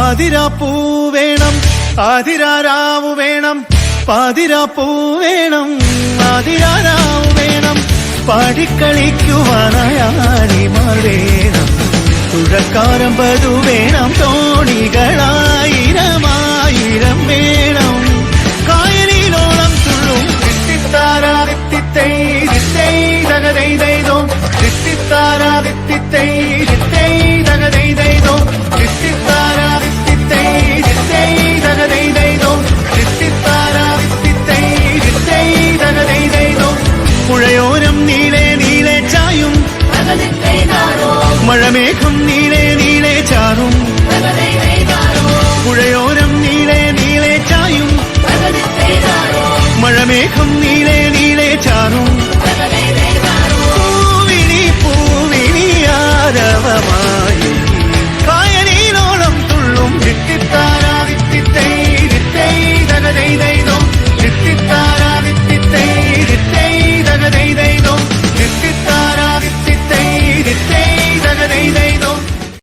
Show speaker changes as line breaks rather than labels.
പാതിരാപ്പൂ വേണം ആതിരാരാവു വേണം പാതിരാപ്പൂ വേണം ആതിരാരാവു വേണം പാടിക്കളിക്കുവാനായാളിമാർ വേണം തുഴക്കാരമ്പതു വേണം തോണികളായിരമായിരം വേണം കായലിലോളം തുള്ളും തിത്തിത്താരാ തിത്തിത്തൈ തിത്തൈ തകതൈ ദൈതോ തിത്തിത്താരാ തിത്തിത്തൈ തിത്തൈ തകതൈ ദൈതോ തിത്തിത്താരാ തിത്തിത്തൈ തിത്തൈ തകതൈ ദൈതോ തിത്തിത്താരാ തിത്തിത്തൈ തിത്തൈ തകതൈ ദൈതോ പുഴയോരം നീളെ നീളെ ചായും മഴമേഘം നീളെ നീളെ ചാറും പുഴയോരം നീളെ നീളെ ചായും മഴമേഘം നീളെ